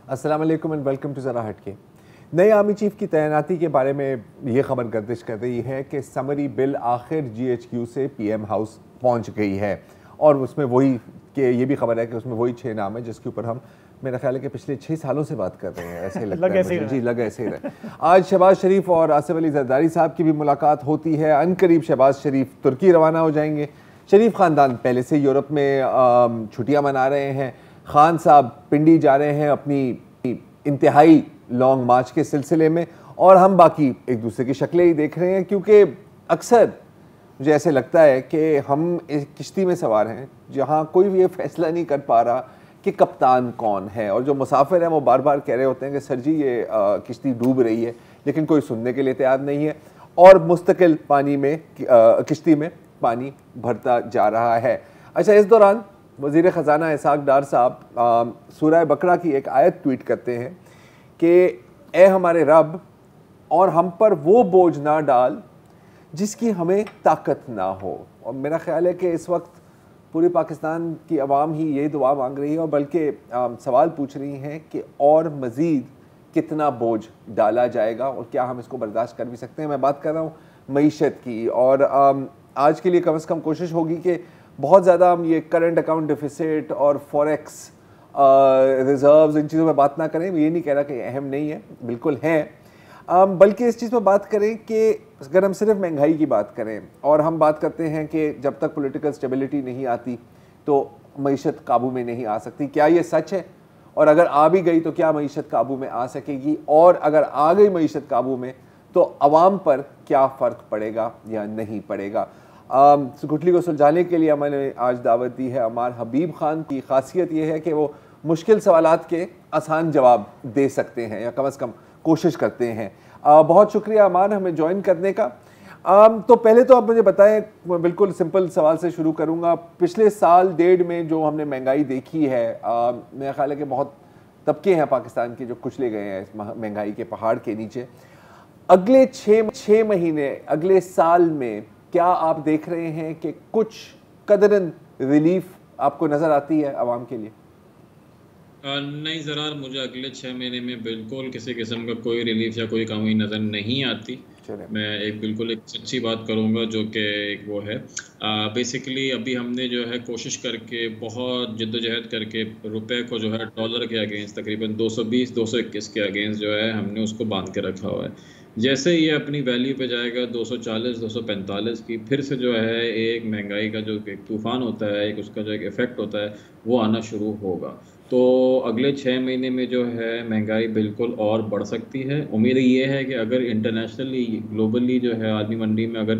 अस्सलाम वालेकुम and welcome to ज़रा हटके। नए आर्मी चीफ की तैनाती के बारे में ये खबर गर्दिश कर रही है कि समरी बिल आखिर GHQ से PM हाउस पहुंच गई है और उसमें वही कि ये भी खबर है कि उसमें वही 6 नाम है जिसके ऊपर हम मेरा ख्याल है कि पिछले 6 सालों से बात कर रहे हैं। ऐसे लगता है मुझे, जी लग ऐसे ही रहे। आज शहबाज शरीफ और आसिफ अली जरदारी साहब की भी मुलाकात होती है। अनकरीब शहबाज शरीफ तुर्की रवाना हो जाएंगे। शरीफ ख़ानदान पहले से यूरोप में छुट्टियाँ मना रहे हैं। खान साहब पिंडी जा रहे हैं अपनी इंतहाई लॉन्ग मार्च के सिलसिले में, और हम बाकी एक दूसरे की शक्लें ही देख रहे हैं, क्योंकि अक्सर मुझे ऐसे लगता है कि हम एक किश्ती में सवार हैं जहां कोई भी ये फैसला नहीं कर पा रहा कि कप्तान कौन है, और जो मुसाफिर हैं वो बार बार कह रहे होते हैं कि सर जी ये किश्ती डूब रही है, लेकिन कोई सुनने के लिए तैयार नहीं है और मुस्तकिल पानी में किश्ती में पानी भरता जा रहा है। अच्छा, इस दौरान वज़ीर ख़जाना इसहाक़ डार साहब सूरह बकरा की एक आयत ट्वीट करते हैं कि ए हमारे रब, और हम पर वो बोझ ना डाल जिसकी हमें ताकत ना हो। और मेरा ख्याल है कि इस वक्त पूरे पाकिस्तान की आवाम ही ये दुआ मांग रही है और बल्कि सवाल पूछ रही हैं कि और मज़ीद कितना बोझ डाला जाएगा और क्या हम इसको बर्दाश्त कर भी सकते हैं। मैं बात कर रहा हूँ मईशत की, और आज के लिए कम से कम कोशिश होगी कि बहुत ज़्यादा हम ये करंट अकाउंट डिफिसिट और फॉरेक्स रिजर्व्स इन चीज़ों में बात ना करें। ये नहीं कह रहा कि अहम नहीं है, बिल्कुल हैं, बल्कि इस चीज़ पर बात करें कि अगर हम सिर्फ महंगाई की बात करें और हम बात करते हैं कि जब तक पॉलिटिकल स्टेबिलिटी नहीं आती तो मईशत काबू में नहीं आ सकती, क्या ये सच है? और अगर आ भी गई तो क्या मईशत काबू में आ सकेगी? और अगर आ गई मईशत काबू में तो अवाम पर क्या फ़र्क पड़ेगा या नहीं पड़ेगा? गुठली को सुलझाने के लिए मैंने आज दावत दी है अमार हबीब खान की। खासियत यह है कि वो मुश्किल सवालात के आसान जवाब दे सकते हैं या कम से कम कोशिश करते हैं। बहुत शुक्रिया अमान हमें ज्वाइन करने का। तो पहले तो आप मुझे बताएं, मैं बिल्कुल सिंपल सवाल से शुरू करूंगा। पिछले साल डेढ़ में जो हमने महंगाई देखी है, मेरा ख्याल है कि बहुत तबके हैं पाकिस्तान के जो कुचले गए हैं इस महंगाई के पहाड़ के नीचे। अगले छः महीने अगले साल में क्या आप देख रहे हैं कि कुछ कदरन रिलीफ आपको नज़र आती है आवाम के लिए? नहीं ज़रार, मुझे अगले 6 महीने में बिल्कुल किसी किस्म का कोई रिलीफ या कोई कमी नज़र नहीं आती। मैं बिल्कुल एक सच्ची बात करूंगा जो कि एक वो है, बेसिकली अभी हमने जो है कोशिश करके बहुत जद्दोजहद करके रुपए को जो है डॉलर के अगेंस्ट तकरीबन 220-221 के अगेंस्ट जो है हमने उसको बांध के रखा हुआ है। जैसे ये अपनी वैल्यू पे जाएगा 240-245 की, फिर से जो है एक महंगाई का जो एक तूफ़ान होता है, एक उसका जो एक इफ़ेक्ट होता है वो आना शुरू होगा। तो अगले 6 महीने में जो है महंगाई बिल्कुल और बढ़ सकती है। उम्मीद ये है कि अगर इंटरनेशनली ग्लोबली जो है आदमी मंडी में अगर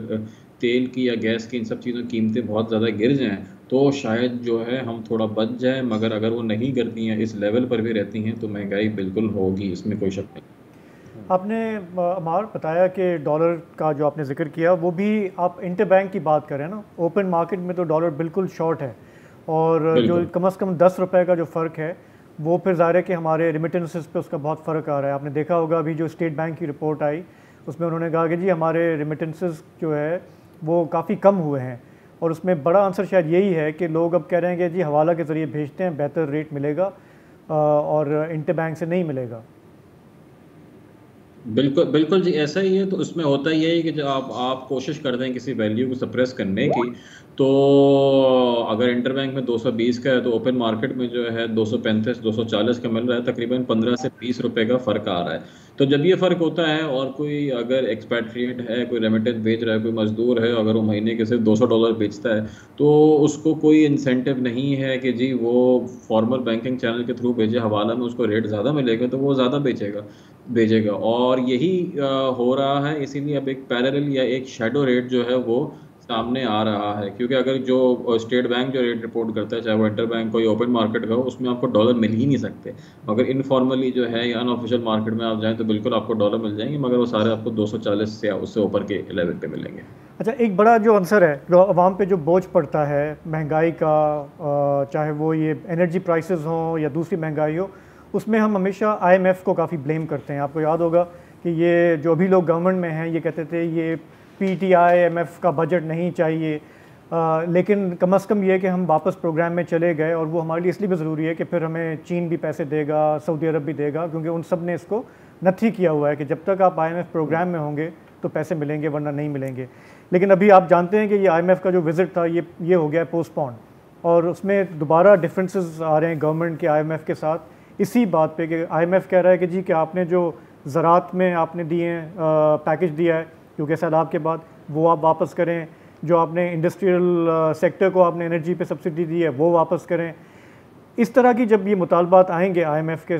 तेल की या गैस की इन सब चीज़ों की कीमतें बहुत ज़्यादा गिर जाएँ तो शायद जो है हम थोड़ा बच जाएँ, मगर अगर वो नहीं गिरती हैं, इस लेवल पर भी रहती हैं, तो महंगाई बिल्कुल होगी, इसमें कोई शक नहीं। आपने अमार बताया कि डॉलर का जो आपने जिक्र किया वो भी आप इंटरबैंक की बात करें ना, ओपन मार्केट में तो डॉलर बिल्कुल शॉर्ट है, और जो कम से कम 10 रुपये का जो फ़र्क है वो फिर ज़ाहिर है कि हमारे रिमिटेंसेस पे उसका बहुत फ़र्क आ रहा है। आपने देखा होगा अभी जो स्टेट बैंक की रिपोर्ट आई उसमें उन्होंने कहा कि जी हमारे रिमिटेंसेस जो है वो काफ़ी कम हुए हैं, और उसमें बड़ा आंसर शायद यही है कि लोग अब कह रहे हैं कि जी हवाला के ज़रिए भेजते हैं, बेहतर रेट मिलेगा और इंटरबैंक से नहीं मिलेगा। बिल्कुल बिल्कुल जी, ऐसा ही है। तो उसमें होता ही है कि जब आप कोशिश करते हैं किसी वैल्यू को सप्रेस करने की, तो अगर इंटरबैंक में 220 का है तो ओपन मार्केट में जो है 235-240 का मिल रहा है, तकरीबन 15 से 20 रुपए का फ़र्क आ रहा है। तो जब ये फ़र्क होता है और कोई अगर एक्सपैट्रिएट है, कोई रेमिटेंस भेज रहा है, कोई मज़दूर है, अगर वो महीने के सिर्फ $200 बेचता है तो उसको कोई इंसेंटिव नहीं है कि जी वो फॉर्मल बैंकिंग चैनल के थ्रू भेजे, हवाला में उसको रेट ज़्यादा मिलेगा तो वो ज़्यादा भेजेगा। और यही हो रहा है, इसीलिए अब एक पैरेलल या एक शैडो रेट जो है वो सामने आ रहा है, क्योंकि अगर जो स्टेट बैंक जो रेट रिपोर्ट करता है, चाहे वो इंटर बैंक हो या ओपन मार्केट का हो, उसमें आपको डॉलर मिल ही नहीं सकते। मगर इनफॉर्मली जो है या अनऑफिशियल मार्केट में आप जाएं तो बिल्कुल आपको डॉलर मिल जाएंगे, मगर वो सारे आपको 240 से उससे ऊपर के लेवल पे मिलेंगे। अच्छा, एक बड़ा जो आंसर है जो आवाम पे जो बोझ पड़ता है महंगाई का, चाहे वो ये एनर्जी प्राइसेस हों या दूसरी महंगाई हो, उसमें हम हमेशा IMF को काफ़ी ब्लेम करते हैं। आपको याद होगा कि ये जो अभी लोग गवर्नमेंट में हैं ये कहते थे ये PTI IMF का बजट नहीं चाहिए, लेकिन कम से कम ये है कि हम वापस प्रोग्राम में चले गए, और वो हमारे लिए इसलिए भी ज़रूरी है कि फिर हमें चीन भी पैसे देगा, सऊदी अरब भी देगा, क्योंकि उन सब ने इसको नथी किया हुआ है कि जब तक आप IMF प्रोग्राम में होंगे तो पैसे मिलेंगे, वरना नहीं मिलेंगे। लेकिन अभी आप जानते हैं कि ये IMF का जो विज़िट था ये हो गया है पोस्टपोन, और उसमें दोबारा डिफरेंसेस आ रहे हैं गवर्नमेंट के IMF के साथ इसी बात पे कि IMF कह रहा है कि जी कि आपने जो ज़राअत में आपने दिए हैं पैकेज दिया है क्योंकि सैलाब के बाद, वो आप वापस करें। जो आपने इंडस्ट्रियल सेक्टर को आपने एनर्जी पे सब्सिडी दी है वो वापस करें। इस तरह की जब ये मुतालबात आएंगे IMF के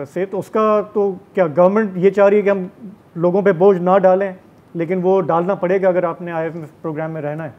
से, तो उसका तो क्या गवर्नमेंट ये चाह रही है कि हम लोगों पे बोझ ना डालें, लेकिन वो डालना पड़ेगा अगर आपने IMF प्रोग्राम में रहना है।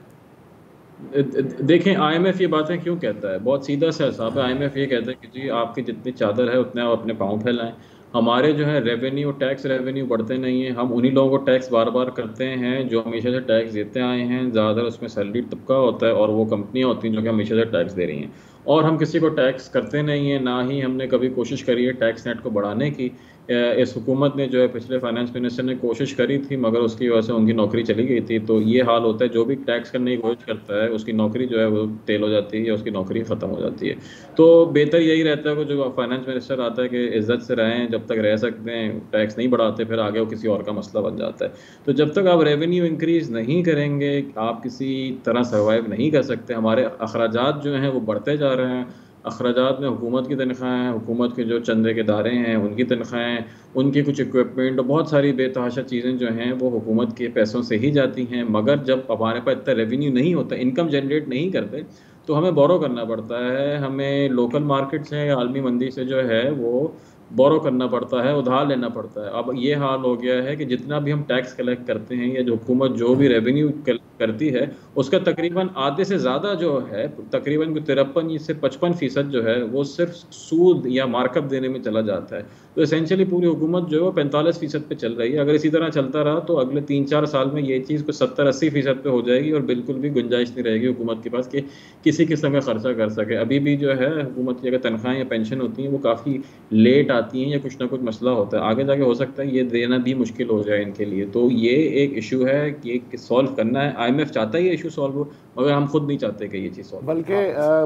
देखें, IMF ये बातें क्यों कहता है, बहुत सीधा सा हिसाब है। IMF ये कहता है कि जी आपकी जितनी चादर है उतने आप अपने पाँव फैलाएं। हमारे जो है रेवेन्यू, टैक्स रेवेन्यू बढ़ते नहीं है। हम उन्हीं लोगों को टैक्स बार बार करते हैं जो हमेशा से टैक्स देते आए हैं। ज़्यादातर उसमें सैलरी तबका होता है और वो कंपनियां होती हैं जो कि हमेशा से टैक्स दे रही हैं, और हम किसी को टैक्स करते नहीं हैं। ना ही हमने कभी कोशिश करी है टैक्स नेट को बढ़ाने की। इस हुकूमत ने जो है, पिछले फाइनेंस मिनिस्टर ने कोशिश करी थी, मगर उसकी वजह से उनकी नौकरी चली गई थी। तो ये हाल होता है, जो भी टैक्स करने की कोशिश करता है उसकी नौकरी जो है वो तेल हो जाती है या उसकी नौकरी ख़त्म हो जाती है। तो बेहतर यही रहता है कि जो फाइनेंस मिनिस्टर आता है कि इज्जत से रहें, जब तक रह सकते हैं, टैक्स नहीं बढ़ाते, फिर आगे वो किसी और का मसला बन जाता है। तो जब तक आप रेवेन्यू इंक्रीज़ नहीं करेंगे, आप किसी तरह सर्वाइव नहीं कर सकते। हमारे अखराजात जो हैं वो बढ़ते जा रहे हैं। अखराजात में हुकूमत की तनख्वाहें, हुकूमत के जो चंदे के दारे हैं उनकी तनख्वाहें, उनकी कुछ इक्विपमेंट और बहुत सारी बेतहाशा चीज़ें जो हैं वो हुकूमत के पैसों से ही जाती हैं। मगर जब हमारे पास इतना रेवेन्यू नहीं होता, इनकम जनरेट नहीं करते, तो हमें बोरो करना पड़ता है। हमें लोकल मार्केट से या आलमी मंदी से जो है वो बोरो करना पड़ता है, उधार लेना पड़ता है। अब ये हाल हो गया है कि जितना भी हम टैक्स कलेक्ट करते हैं या जो हुकूमत जो भी रेवेन्यू करती है उसका तकरीबन आधे से ज़्यादा जो है, तकरीबन 53 से 55% जो है वो सिर्फ सूद या मार्कअप देने में चला जाता है। तो एसेंशियली पूरी हुकूमत जो है वो 45% पे चल रही है। अगर इसी तरह चलता रहा तो अगले 3-4 साल में ये चीज़ कुछ 70-80% पे हो जाएगी और बिल्कुल भी गुंजाइश नहीं रहेगी हुकूमत के पास कि किसी किस्म का खर्चा कर सके। अभी भी जो है हुकूमत की अगर तनख्वाहें या पेंशन होती हैं वो काफ़ी लेट आती हैं या कुछ ना कुछ मसला होता है। आगे जाके हो सकता है ये देना भी मुश्किल हो जाए इनके लिए। तो ये एक इशू है कि सॉल्व करना है। IMF चाहता है ये इशू सॉल्व हो, मगर हम खुद नहीं चाहते कि ये चीज़ सॉल्व। बल्कि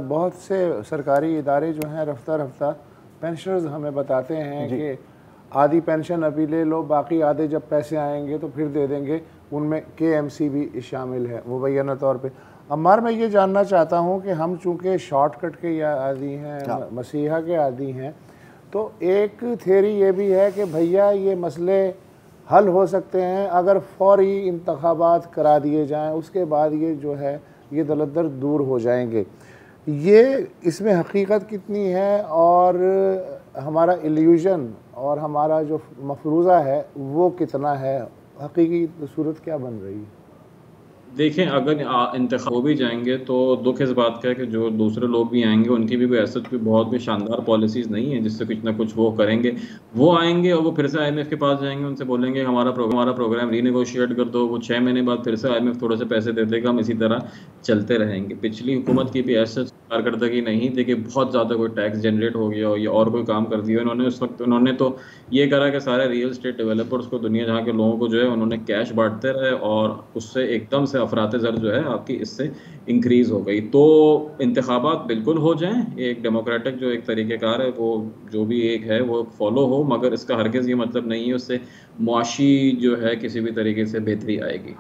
बहुत से सरकारी इदारे जो हैं रफ्ता रफ्ता पेंशनर्स हमें बताते हैं कि आधी पेंशन अभी ले लो, बाकी आधे जब पैसे आएंगे तो फिर दे देंगे। उनमें KMC भी शामिल है मुबैना तौर पे। अम्मार, मैं ये जानना चाहता हूँ कि हम चूँकि शॉर्टकट के या आदी हैं, मसीहा के आदी हैं, तो एक थियरी ये भी है कि भैया ये मसले हल हो सकते हैं अगर फौरी इंतखाबात करा दिए जाएं, उसके बाद ये जो है ये दलदल दूर हो जाएंगे। ये इसमें हकीकत कितनी है और हमारा इल्यूजन और हमारा जो मफरूज़ा है वो कितना है, हकीकी सूरत क्या बन रही है? देखें, अगर इंतखाब हो भी जाएंगे तो दुख इस बात का है कि जो दूसरे लोग भी आएंगे उनकी भी कोई ऐसा कोई बहुत भी शानदार पॉलिसीज़ नहीं है जिससे कुछ ना कुछ वो करेंगे। वो आएंगे और वो फिर से IMF के पास जाएंगे, उनसे बोलेंगे हमारा प्रोग्राम रीनेगोशिएट कर दो। वो 6 महीने बाद फिर से IMF थोड़े से पैसे दे देगा, हम इसी तरह चलते रहेंगे। पिछली हुकूमत की भी ऐसा कारकर्दगी नहीं थी कि बहुत ज़्यादा कोई टैक्स जनरेट हो गया हो या और कोई काम कर दिया। उन्होंने उस वक्त उन्होंने तो ये करा कि सारे रियल स्टेट डेवलपर्स को, दुनिया जहाँ के लोगों को जो है उन्होंने कैश बांटते रहे और उससे एकदम से अफराते ज़र जो है आपकी इससे इंक्रीज़ हो गई। तो इंतखाबात बिल्कुल हो जाएं, एक डेमोक्रेटिक जो एक तरीक़ेकार है वो जो भी एक है वो फॉलो हो, मगर इसका हरगिज़ ये मतलब नहीं है उससे मुआशी जो है किसी भी तरीके से बेहतरी आएगी।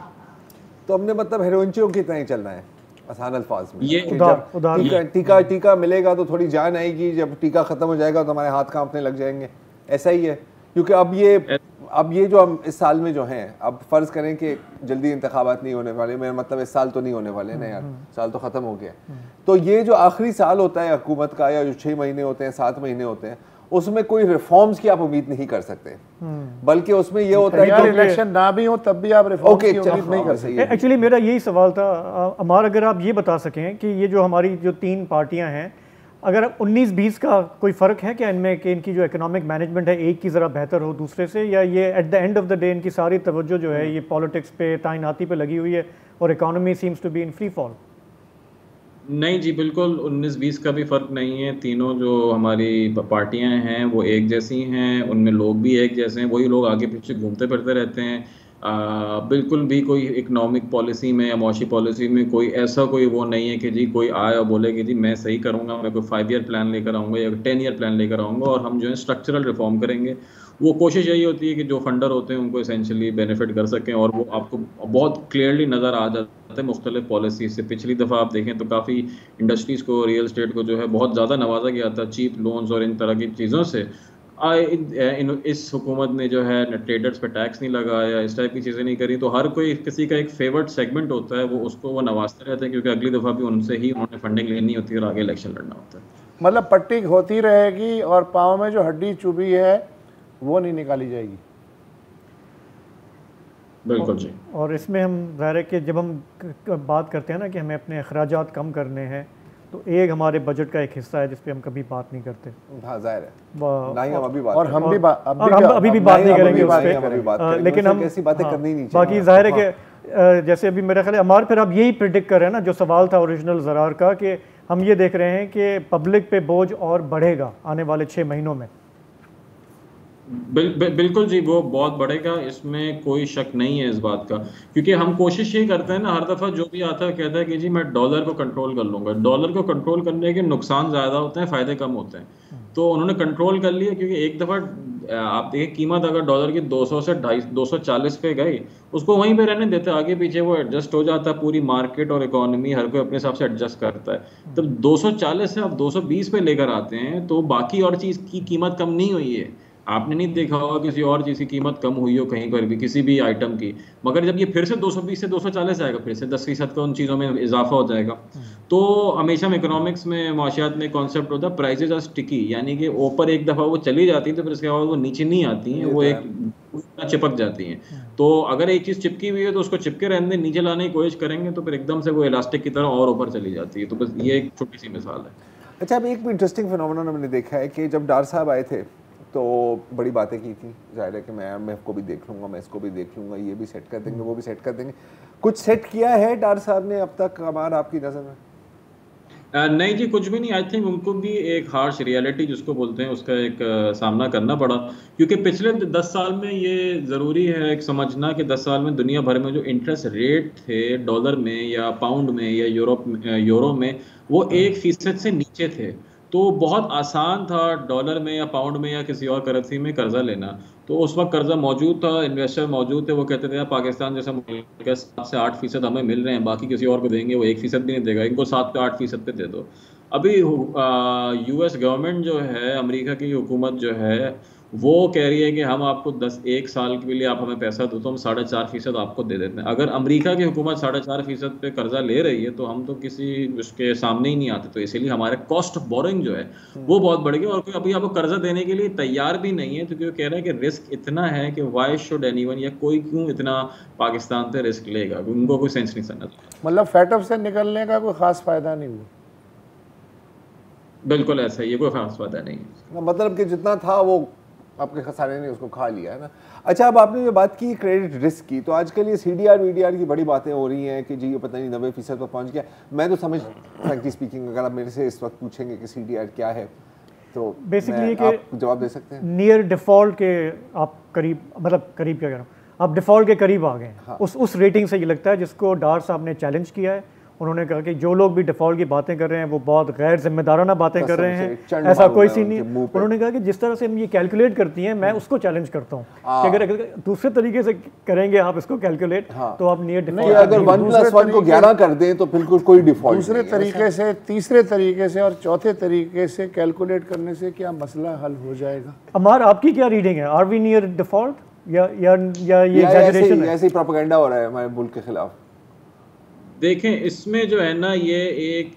तो हमने मतलब हेरोइनचियों की तरह चलना है आसान अल्फाज में। ये जब टीका मिलेगा तो थोड़ी जान आएगी, जब टीका ख़त्म हो जाएगा तो हमारे हाथ कांपने लग जाएंगे। ऐसा ही है, क्योंकि अब ये जो हम इस साल में जो हैं, अब फ़र्ज़ करें कि जल्दी इंतखाबात नहीं होने वाले, मेरा मतलब इस साल तो नहीं होने वाले ना यार, साल तो ख़त्म हो गया। तो ये जो आखिरी साल होता है हुकूमत का, या जो 6 महीने होते हैं, 7 महीने होते हैं, उसमें कोई रिफॉर्म्स की आप उम्मीद नहीं कर सकते, बल्कि उसमें ये होता है कि इलेक्शन ना भी हो तब भी आप रिफॉर्म्स की उम्मीद नहीं कर सकते। एक्चुअली मेरा यही सवाल था अमार, अगर आप ये बता सकें कि ये जो हमारी जो 3 पार्टियां हैं, अगर 19-20 का कोई फ़र्क है क्या इनमें कि इनकी जो इकोनॉमिक मैनेजमेंट है एक की ज़रा बेहतर हो दूसरे से, या ये at the end of the day इनकी सारी तवज्जो जो है ये पॉलिटिक्स पे, ताइनाती पे लगी हुई है और economy seems to be in free fall? नहीं जी, बिल्कुल 19-20 का भी फ़र्क नहीं है। तीनों जो हमारी पार्टियां हैं वो एक जैसी हैं, उनमें लोग भी एक जैसे हैं, वही लोग आगे पीछे घूमते फिरते रहते हैं। बिल्कुल भी कोई इकोनॉमिक पॉलिसी में या मौशी पॉलिसी में कोई ऐसा कोई वो नहीं है कि जी कोई आए और बोले कि जी मैं सही करूँगा, मैं कोई 5 ईयर प्लान लेकर आऊँगा या 10 ईयर प्लान लेकर आऊँगा और हम जो है स्ट्रक्चरल रिफॉर्म करेंगे। वो कोशिश यही होती है कि जो फंडर होते हैं उनको एसेंशियली बेनिफिट कर सकें, और वो आपको बहुत क्लियरली नज़र आ जाता है मुख्तलिफ पॉलिसी से। पिछली दफ़ा आप देखें तो काफ़ी इंडस्ट्रीज़ को, रियल स्टेट को जो है बहुत ज़्यादा नवाजा गया था चीप लोन्स और इन तरह की चीज़ों से। इस हुकूमत ने जो है ट्रेडर्स पे टैक्स नहीं लगाया, इस टाइप की चीज़ें नहीं करी, तो हर कोई किसी का एक फेवरेट सेगमेंट होता है, वो उसको वो नवाजते रहते हैं क्योंकि अगली दफ़ा भी उनसे ही उन्होंने फंडिंग लेनी होती है और आगे इलेक्शन लड़ना होता है। मतलब पट्टी होती रहेगी और पाँव में जो हड्डी चुभी है वो नहीं निकाली जाएगी। बिल्कुल जी। और इसमें हम ज़ाहिर है कि जब हम बात करते हैं ना कि हमें अपने अखराजात कम करने हैं, तो एक हमारे बजट का एक हिस्सा है जिस पे हम कभी बात नहीं करते। हाँ जाहिर है, नहीं हम अभी बात और हम भी अभी भी बात नहीं करेंगे उस पे, लेकिन हम ऐसी बातें करनी नहीं चाहिए। बाकी जाहिर है कि जैसे अभी मेरा ख्याल है अमार, फिर आप यही प्रिडिक्ट कर रहे हैं ना जो सवाल था ओरिजिनल ज़रार का, कि हम ये देख रहे हैं कि पब्लिक पे बोझ और बढ़ेगा आने वाले 6 महीनों में। बिल्कुल जी, वो बहुत बढ़ेगा, इसमें कोई शक नहीं है इस बात का, क्योंकि हम कोशिश ये करते हैं ना हर दफ़ा जो भी आता है कहता है कि जी मैं डॉलर को कंट्रोल कर लूँगा। डॉलर को कंट्रोल करने के नुकसान ज़्यादा होते हैं, फ़ायदे कम होते हैं। तो उन्होंने कंट्रोल कर लिया क्योंकि एक दफ़ा आप देखिए कीमत अगर डॉलर की 200 से 240 पे गई, उसको वहीं पे रहने देते, आगे पीछे वो एडजस्ट हो जाता है, पूरी मार्केट और इकोनॉमी हर कोई अपने हिसाब से एडजस्ट करता है। तब 240 से आप 220 पे लेकर आते हैं तो बाकी और चीज़ की कीमत कम नहीं हुई है। आपने नहीं देखा होगा किसी और चीज़ की कीमत कम हुई हो कहीं पर भी, किसी भी आइटम की, मगर जब ये फिर से 220 से 240 आएगा, फिर से 10% का उन चीज़ों में इजाफा हो जाएगा। तो हमेशा इकोनॉमिक्स में, माशियात में कॉन्सेप्ट होता है प्राइजेज आर स्टिकी, यानी कि ऊपर एक दफ़ा वो चली जाती है तो फिर उसके बाद वो नीचे नहीं आती हैं, वो एक चिपक जाती हैं। तो अगर एक चीज़ चिपकी हुई है तो उसको चिपके रहने दें, नीचे लाने की कोशिश करेंगे तो फिर एकदम से वो इलास्टिक की तरह और ऊपर चली जाती है। तो बस ये एक छोटी सी मिसाल है। अच्छा, अब एक इंटरेस्टिंग फिनोमेनन हमने देखा है कि जब डार साहब आए थे तो बड़ी बातें की थी, जाहिर है कि मैं इसको भी देख लूँगा, मैं इसको भी देख लूँगा, ये भी सेट कर देंगे, वो भी सेट कर देंगे। कुछ सेट किया है डार साहब ने अब तक हमार आपकी नज़र में? नहीं जी, कुछ भी नहीं। आई थिंक उनको भी एक हार्श रियलिटी जिसको बोलते हैं उसका एक सामना करना पड़ा, क्योंकि पिछले 10 साल में ये ज़रूरी है एक समझना कि 10 साल में दुनिया भर में जो इंटरेस्ट रेट थे डॉलर में या पाउंड में या यूरो में, वो 1% से नीचे थे। तो बहुत आसान था डॉलर में या पाउंड में या किसी और करेंसी में कर्जा लेना। तो उस वक्त कर्जा मौजूद था, इन्वेस्टर मौजूद थे, वो कहते थे पाकिस्तान जैसा मुल्क है 7 से 8% हमें मिल रहे हैं, बाकी किसी और को देंगे वो 1% भी नहीं देगा, इनको 7 से 8% पे दे दो। अभी यूएस गवर्नमेंट जो है, अमेरिका की हुकूमत जो है, वो कह रही है कि हम आपको 1 साल के लिए आप हमें पैसा दो तो हम 4.5% आपको दे देते हैं। अगर अमेरिका की हुकूमत 4.5% पे कर्जा ले रही है तो हम तो किसी उसके सामने ही नहीं आते। तो इसीलिए हमारे कॉस्ट ऑफ बोरोइंग जो है वो बहुत बढ़ गया, और कोई अभी आपको कर्जा देने के लिए तैयार भी नहीं है, क्योंकि वो कह रहे हैं कि रिस्क इतना है कि वाई शुड एनीवन, या कोई क्यों इतना पाकिस्तान से रिस्क लेगा, उनको कोई सेंस नहीं समझ। मतलब फेटअप से निकलने का कोई खास फायदा नहीं हुआ। बिल्कुल ऐसा ही है, कोई खास फायदा नहीं है। मतलब कि जितना था वो आपके खसारे ने उसको खा लिया है ना। अच्छा, अब आपने जो बात की क्रेडिट रिस्क की, तो आजकल ये CDR वीडीआर की बड़ी बातें हो रही हैं कि जी ये पता नहीं 90% पर पहुंच गया। मैं तो समझ, फ्रैंकली स्पीकिंग, अगर आप मेरे से इस वक्त पूछेंगे कि CDR क्या है तो बेसिकली आप जवाब दे सकते हैं नियर डिफ़ॉल्ट के आप करीब, मतलब करीब क्या कह रहा हूँ, आप डिफ़ॉल्ट के करीब आ गए। हाँ। उस रेटिंग से ये लगता है जिसको डार साहब ने चैलेंज किया है। उन्होंने कहा कि जो लोग भी डिफ़ॉल्ट की बातें कर रहे हैं वो बहुत गैर जिम्मेदाराना बातें कर रहे हैं, ऐसा कोई सी नहीं। उन्होंने कहा कि जिस तरह से हम ये कैलकुलेट करती हैं, मैं उसको चैलेंज करता हूँ कि अगर दूसरे तरीके से करेंगे आप इसको कैलकुलेट, तो आप नियर डिफ़ॉल्ट, अगर 1+1 को 11 कर दें तो बिल्कुल कोई डिफ़ॉल्ट। दूसरे तरीके से, तीसरे तरीके से और चौथे तरीके से कैलकुलेट करने से क्या मसला हल हो जाएगा? अमार, आपकी क्या रीडिंग है? आर वी नियर डिफ़ॉल्ट या ये एग्जैजरेशन है? ऐसे ही प्रोपेगेंडा हो रहा है हमारे मुल्क के खिलाफ। देखें, इसमें जो है ना, ये एक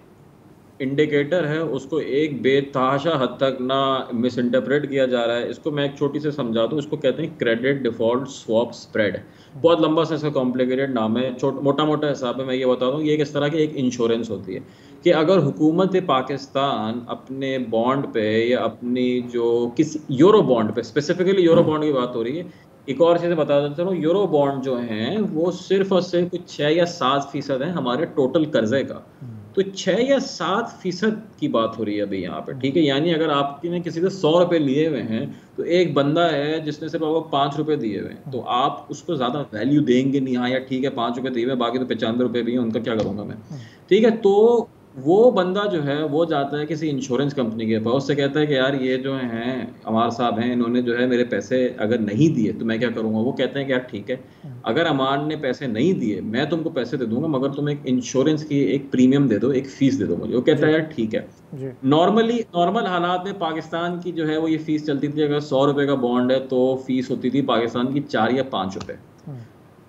इंडिकेटर है, उसको एक बेतहाशा हद तक ना मिस इंटरप्रेट किया जा रहा है। इसको मैं एक छोटी से समझा दूँ, इसको कहते हैं क्रेडिट डिफ़ॉल्ट स्वैप स्प्रेड। बहुत लंबा सा इसका कॉम्प्लिकेटेड नाम है, मोटा मोटा हिसाब में मैं ये बता दूँ, ये किस तरह की एक इंश्योरेंस होती है कि अगर हुकूमत पाकिस्तान अपने बॉन्ड पे या अपनी जो किसी यूरो बॉन्ड पे, स्पेसिफिकली यूरो बॉन्ड की बात हो रही है, एक और चीज़ बता देता हूँ, यूरो बॉन्ड जो हैं वो सिर्फ और सिर्फ कुछ 6 या 7% है हमारे टोटल कर्जे का। तो 6 या 7% की बात हो रही है अभी यहाँ पे, ठीक है। यानी अगर आपने किसी से 100 रुपए लिए हुए हैं, तो एक बंदा है जिसने सिर्फ आपको 5 रुपए दिए हुए हैं, तो आप उसको ज्यादा वैल्यू देंगे नहीं। हाँ यार ठीक है 5 रुपए दिए हुए, बाकी तो 95 रुपए भी हैं, उनका क्या करूंगा मैं, ठीक है। तो वो बंदा जो है वो जाता है किसी इंश्योरेंस कंपनी के पास, उससे कहता है कि यार ये जो हैं अमार साहब हैं, इन्होंने जो है मेरे पैसे अगर नहीं दिए तो मैं क्या करूंगा। वो कहते हैं कि यार ठीक है, अगर अमान ने पैसे नहीं दिए मैं तुमको पैसे दे दूंगा, मगर तुम एक इंश्योरेंस की एक प्रीमियम दे दो, एक फीस दे दो मुझे। वो कहता है यार ठीक है। नॉर्मल हालात में पाकिस्तान की जो है वो ये फीस चलती थी, अगर 100 रुपए का बॉन्ड है तो फीस होती थी पाकिस्तान की 4 या 5 रुपए।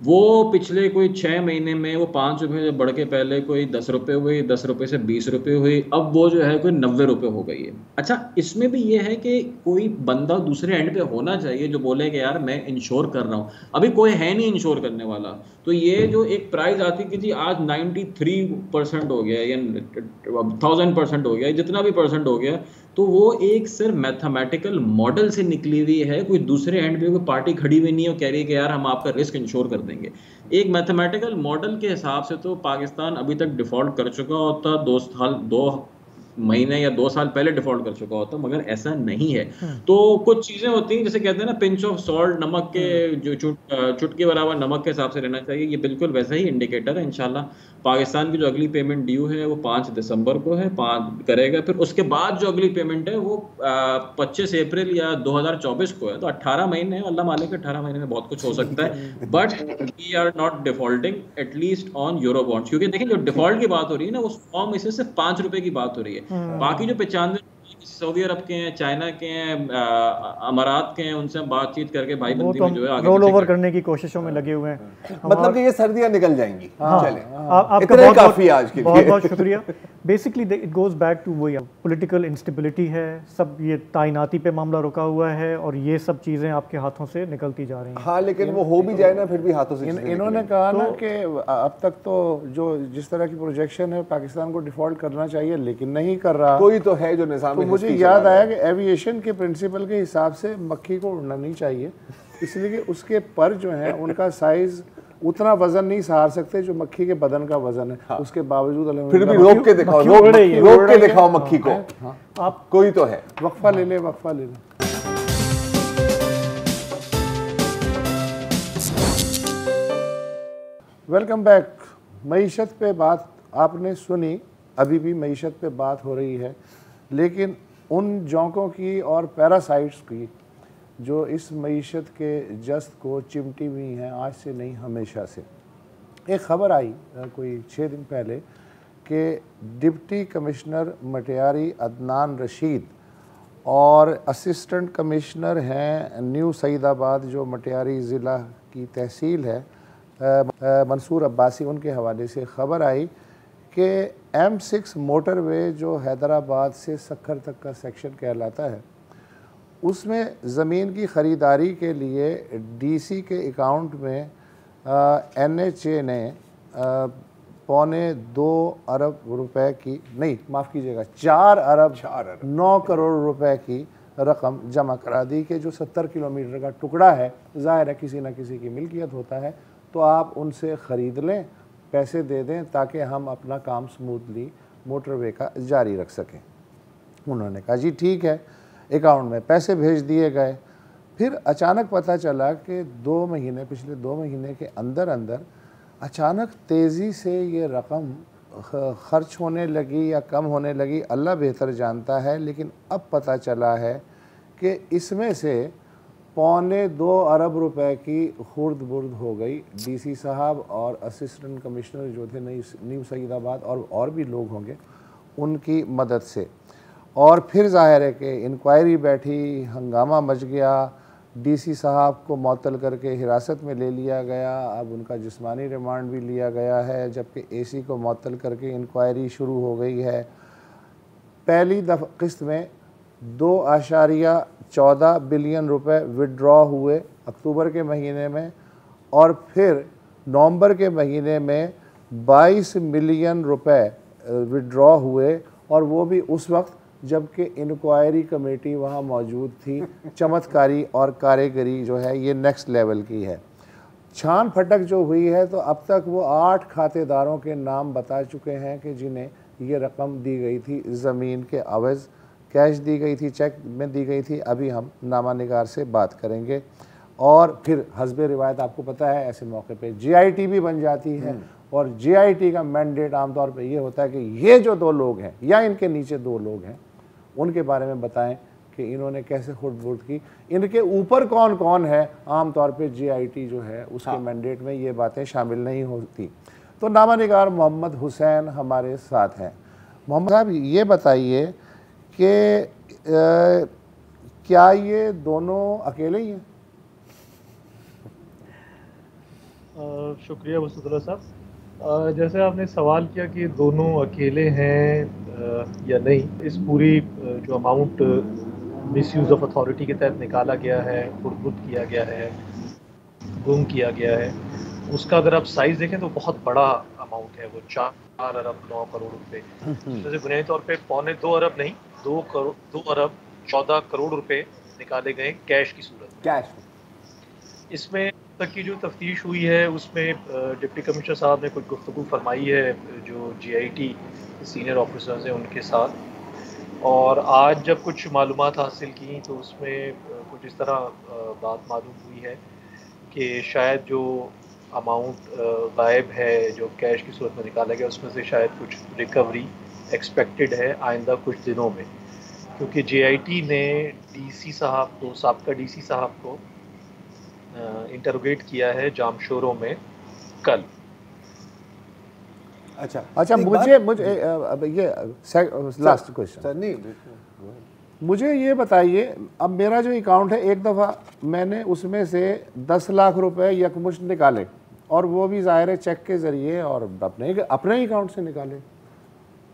वो पिछले कोई 6 महीने में वो 5 रुपए बढ़ के पहले कोई 10 रुपए हुई, 10 रुपए से 20 रुपए हुई, अब वो जो है कोई 90 रुपए हो गई है। अच्छा, इसमें भी ये है कि कोई बंदा दूसरे एंड पे होना चाहिए जो बोले कि यार मैं इंश्योर कर रहा हूँ। अभी कोई है नहीं इंश्योर करने वाला, तो ये जो एक प्राइस आती कि जी आज 93% हो गया या 1000% हो गया, जितना भी परसेंट हो गया, तो वो एक सिर्फ मैथमेटिकल मॉडल से निकली हुई है। कोई दूसरे एंड पे कोई पार्टी खड़ी हुई नहीं है और कह रही है कि यार हम आपका रिस्क इंश्योर कर देंगे। एक मैथमेटिकल मॉडल के हिसाब से तो पाकिस्तान अभी तक डिफॉल्ट कर चुका होता, 2 महीने या 2 साल पहले डिफॉल्ट कर चुका होता, मगर ऐसा नहीं है। तो कुछ चीजें होती हैं जैसे कहते हैं ना पिंच ऑफ सॉल्ट, नमक के जो चुटकी बराबर नमक के हिसाब से रहना चाहिए। ये बिल्कुल वैसा ही इंडिकेटर है। इंशाल्लाह पाकिस्तान की जो अगली पेमेंट ड्यू है वो 5 दिसंबर को है, 5 करेगा। फिर उसके बाद जो अगली पेमेंट है वो 25 अप्रैल या 2024 को है। तो 18 महीने है, अल्लाह मालिक 18 महीने में बहुत कुछ हो सकता है। But we are not defaulting at least on euro bonds, क्योंकि देखिए जो डिफॉल्ट की बात हो रही है ना वो 100 में से सिर्फ 5 रुपए की बात हो रही है। बाकी जो 95 सऊदी अरब के हैं, चाइना के हैं, अमारात के हैं, उनसे हम बातचीत करके भाई बंदी में जो है आगे रोल ओवर करने की कोशिशों में लगे हुए हैं। मतलब कि ये सर्दियां निकल जाएंगी। चले आपका काफी आज के लिए बहुत बहुत शुक्रिया। Basically it goes back to वही पॉलिटिकल इंस्टेबिलिटी है, सब ये ताइनाती पे मामला रुका हुआ है और ये सब चीजें आपके हाथों से निकलती जा रही हैं। हाँ, लेकिन वो हो भी जाए ना फिर भी हाथों से इन्होंने कहा ना कि अब तक तो जो जिस तरह की प्रोजेक्शन है पाकिस्तान को डिफॉल्ट करना चाहिए, लेकिन नहीं कर रहा। कोई तो है जो निजाम। तो मुझे याद आया कि एविएशन के प्रिंसिपल के हिसाब से मक्खी को उड़ना नहीं चाहिए, इसलिए कि उसके पर जो है उनका साइज उतना वजन नहीं सहार सकते जो मक्खी के बदन का वजन है। हाँ। उसके बावजूद फिर भी रोक के दिखाओ, रोक के दिखाओ मक्खी को। हाँ। आप कोई तो है, वक्फा ले ले, वक्फा ले ले। Welcome back. मईशत पे बात आपने सुनी, अभी भी मईशत पे बात हो रही है, लेकिन उन जोंकों की और पैरासाइट्स की जो इस मईशत के जस्त को चिमटी हुई हैं आज से नहीं हमेशा से। एक ख़बर आई कोई 6 दिन पहले कि डिप्टी कमिश्नर मटियारी अदनान रशीद और असिस्टेंट कमिश्नर हैं न्यू सईदाबाद जो मटियारी ज़िला की तहसील है, मंसूर अब्बासी, उनके हवाले से ख़बर आई कि M6 मोटरवे जो हैदराबाद से सक्खर तक का सेक्शन कहलाता है, उसमें ज़मीन की ख़रीदारी के लिए DC के अकाउंट में NHA ने 2.25 अरब रुपए की, नहीं माफ़ कीजिएगा 4 अरब 9 करोड़ रुपए की रकम जमा करा दी कि जो 70 किलोमीटर का टुकड़ा है, ज़ाहिर है किसी न किसी की मिल्कियत होता है, तो आप उनसे ख़रीद लें, पैसे दे दें ताकि हम अपना काम स्मूथली मोटरवे का जारी रख सकें। उन्होंने कहा जी ठीक है, अकाउंट में पैसे भेज दिए गए। फिर अचानक पता चला कि पिछले 2 महीने के अंदर अंदर अचानक तेज़ी से ये रकम ख़र्च होने लगी या कम होने लगी, अल्लाह बेहतर जानता है। लेकिन अब पता चला है कि इसमें से 2.25 अरब रुपए की खुर्द बुर्द हो गई DC साहब और असिस्टेंट कमिश्नर जो थे न्यू सईदाबाद और भी लोग होंगे उनकी मदद से। और फिर जाहिर है कि इंक्वायरी बैठी, हंगामा मच गया, DC साहब को मुअत्तल करके हिरासत में ले लिया गया, अब उनका जिस्मानी रिमांड भी लिया गया है, जबकि AC को मुअत्तल करके इंक्वायरी शुरू हो गई है। पहली दफ़ा किस्त में 2.14 बिलियन रुपए विड्रॉ हुए अक्टूबर के महीने में, और फिर नवंबर के महीने में 22 मिलियन रुपए विड्रॉ हुए, और वो भी उस वक्त जबकि इंक्वायरी कमेटी वहाँ मौजूद थी। चमत्कारी और कारीगरी जो है ये नेक्स्ट लेवल की है। छान फटक जो हुई है तो अब तक वो 8 खातेदारों के नाम बता चुके हैं कि जिन्हें ये रकम दी गई थी ज़मीन के अवज़, कैश दी गई थी, चेक में दी गई थी। अभी हम नामा निगार से बात करेंगे और फिर हस्बे रिवायत आपको पता है ऐसे मौके पे GIT भी बन जाती है और GIT का मैंडेट आमतौर पे ये होता है कि ये जो 2 लोग हैं या इनके नीचे 2 लोग हैं उनके बारे में बताएं कि इन्होंने कैसे खुर्द-बुर्द की, इनके ऊपर कौन कौन है। आमतौर पे GIT जो है उसके मैंडेट में ये बातें शामिल नहीं होती। तो नामा निगार मोहम्मद हुसैन हमारे साथ हैं। मोहम्मद साहब ये बताइए कि क्या ये दोनों अकेले ही हैं? शुक्रिया वसूदुल्लाह साहब। जैसे आपने सवाल किया कि दोनों अकेले हैं या नहीं, इस पूरी जो अमाउंट मिसयूज़ ऑफ अथॉरिटी के तहत निकाला गया है, खुर्द-बुर्द किया गया है, गुम किया गया है, उसका अगर आप साइज़ देखें तो बहुत बड़ा अमाउंट है। वो 4 अरब 9 करोड़ रुपए, जैसे बुनियादी तौर पे 2.25 अरब नहीं, 2 अरब 14 करोड़ रुपए निकाले गए कैश की सूरत में। कैश इसमें तक की जो तफ्तीश हुई है उसमें डिप्टी कमिश्नर साहब ने कुछ गुफ्तगू फरमाई है जो GIT सीनियर ऑफिसर्स हैं उनके साथ, और आज जब कुछ मालूमात हासिल की तो उसमें कुछ इस तरह बात मालूम हुई है कि शायद जो अमाउंट गायब है जो कैश की सूरत में निकाला गया उसमें से शायद कुछ रिकवरी एक्सपेक्टेड है आइंदा कुछ दिनों में, क्योंकि GIT ने DC साहब को, साबका DC साहब को इंटरोगेट किया है जामशोरों में कल। अच्छा मुझे अब ये लास्ट क्वेश्चन, नहीं मुझे ये बताइए, अब मेरा जो अकाउंट है एक दफ़ा मैंने उसमें से 10 लाख रुपए यकमुश्त निकाले और वो भी ज़ाहिर है चेक के ज़रिए और अपने ही अकाउंट से निकाले,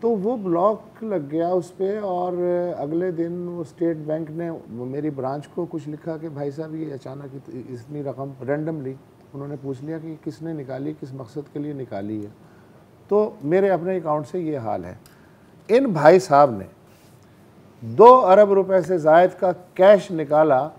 तो वो ब्लॉक लग गया उस पर। और अगले दिन वो स्टेट बैंक ने मेरी ब्रांच को कुछ लिखा कि भाई साहब ये अचानक इतनी रकम रैंडमली, उन्होंने पूछ लिया कि किसने निकाली, किस मकसद के लिए निकाली है। तो मेरे अपने अकाउंट से ये हाल है। इन भाई साहब ने 2 अरब रुपए से ज़ायद का कैश निकाला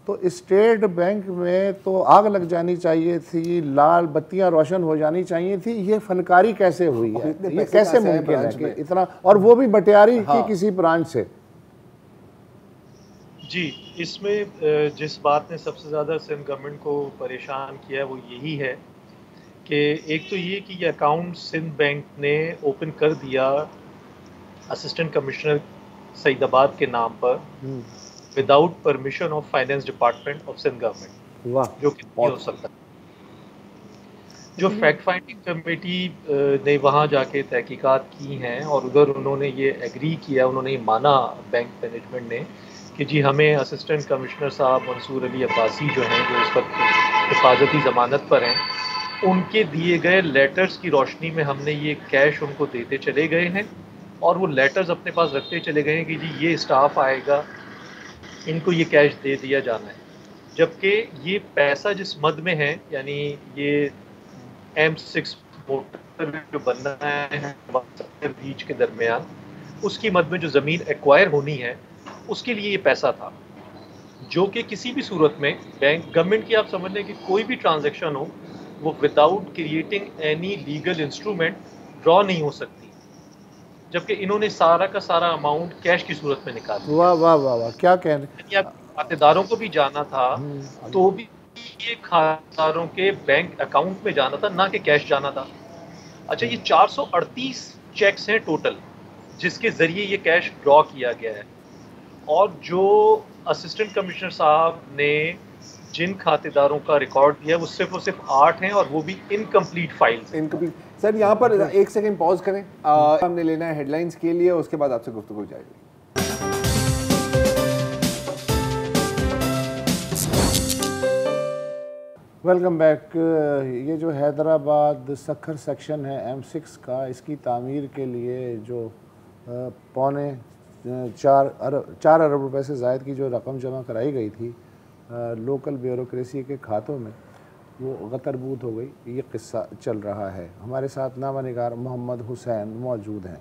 तो स्टेट बैंक में तो आग लग जानी चाहिए थी, लाल बत्तियां रोशन हो जानी चाहिए थी। ये फनकारी कैसे हुई है, ये कैसे मुमकिन है कि इतना, और वो भी बटियारी की किसी ब्रांच से? जी, इसमें जिस बात ने सबसे ज़्यादा सिंध गवर्नमेंट को परेशान किया है वो यही है कि एक तो ये कि ये अकाउंट सिंध बैंक ने ओपन कर दिया असिस्टेंट कमिश्नर सईदाबाद के नाम पर without permission of finance department of Sindh government, जो कि नहीं हो सकता। जो फैक्ट फाइंडिंग कमेटी ने वहाँ जाके तहकीकात की हैं और उधर उन्होंने ये एग्री किया, उन्होंने ये माना बैंक मैनेजमेंट ने कि जी हमें असिस्टेंट कमिश्नर साहब मंसूर अली अब्बासी जो हैं, जो इस वक्त हिफाजती ज़मानत पर हैं, उनके दिए गए लेटर्स की रोशनी में हमने ये कैश उनको देते चले गए हैं और वो लेटर्स अपने पास रखते चले गए हैं कि जी ये स्टाफ आएगा, इनको ये कैश दे दिया जाना है। जबकि ये पैसा जिस मद में है, यानी ये M6 मोटर जो बनना है बीच के दरमियान, उसकी मद में जो ज़मीन एक्वायर होनी है उसके लिए ये पैसा था, जो कि किसी भी सूरत में बैंक गवर्नमेंट की, आप समझ लें कि कोई भी ट्रांजैक्शन हो वो without creating any legal instrument draw नहीं हो सकती, जबकि इन्होंने सारा का सारा अमाउंट कैश की सूरत में निकाला। वाह वाह वाह वाह, क्या कहने। खातेदारों को भी जाना था तो भी ये खातेदारों के बैंक अकाउंट में जाना था, ना कि कैश जाना था। अच्छा, ये 438 चेक्स हैं टोटल जिसके ज़रिए ये कैश ड्रॉ किया गया है, और जो असिस्टेंट कमिश्नर साहब ने जिन खातेदारों का रिकॉर्ड दिया वो सिर्फ 8 हैं और वो भी इनकम्प्लीट फाइल्स। इनकम्प्लीट। सर यहाँ पर एक सेकंड पॉज करें, हमने लेना है हेडलाइंस के लिए, उसके बाद आपसे गुफ्तगू हो जाएगी। Welcome back. ये जो हैदराबाद सखर सेक्शन है M6 का, इसकी तामीर के लिए जो 4 अरब रुपए से ज़ायद की जो रकम जमा कराई गई थी लोकल ब्यूरोक्रेसी के खातों में, वो गतरबूत हो गई। ये किस्सा चल रहा है। हमारे साथ नामा निगार मोहम्मद हुसैन मौजूद हैं।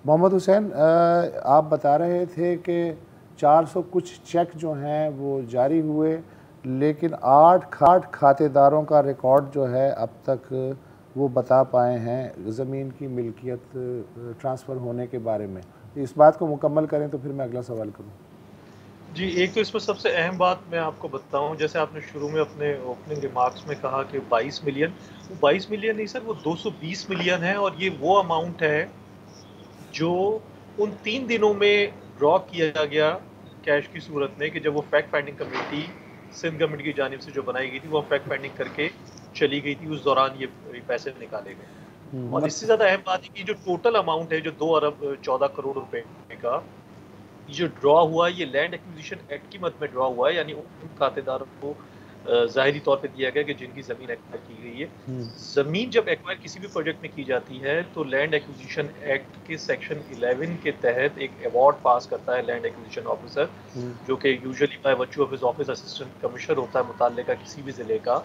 मोहम्मद हुसैन, आप बता रहे थे कि 400 कुछ चेक जो हैं वो जारी हुए, लेकिन 8 खातेदारों का रिकॉर्ड जो है अब तक वो बता पाए हैं ज़मीन की मिल्कियत ट्रांसफ़र होने के बारे में। इस बात को मुकम्मल करें तो फिर मैं अगला सवाल करूँ। जी, एक तो इसमें सबसे अहम बात मैं आपको बताऊं, जैसे आपने शुरू में अपने ओपनिंग रिमार्क्स में कहा कि 22 मिलियन, वो 22 मिलियन नहीं सर, वो 220 मिलियन है, और ये वो अमाउंट है जो उन 3 दिनों में ड्रॉ किया गया कैश की सूरत में, कि जब वो fact finding committee Sindh government की जानिब से जो बनाई गई थी वो फैक्ट फाइंडिंग करके चली गई थी, उस दौरान ये पैसे निकाले गए। और इससे ज़्यादा अहम बात है कि जो टोटल अमाउंट है, जो 2 अरब 14 करोड़ रुपए का जो ड्रॉ हुआ, ये लैंड एक्विजिशन एक्ट की मद में ड्रॉ हुआ है, यानी उन खातेदारों को ज़ाहिरी तौर पे दिया गया कि जिनकी ज़मीन एक्वायर की गई है। ज़मीन जब एक्वायर किसी भी प्रोजेक्ट में की जाती है तो लैंड एक्विजिशन एक्ट के सेक्शन 11 के तहत एक अवार्ड पास करता है लैंड एक्विजिशन ऑफिसर, जो कि usually by virtue of his office assistant commissioner होता है मुताल्लिका किसी भी ज़िले का।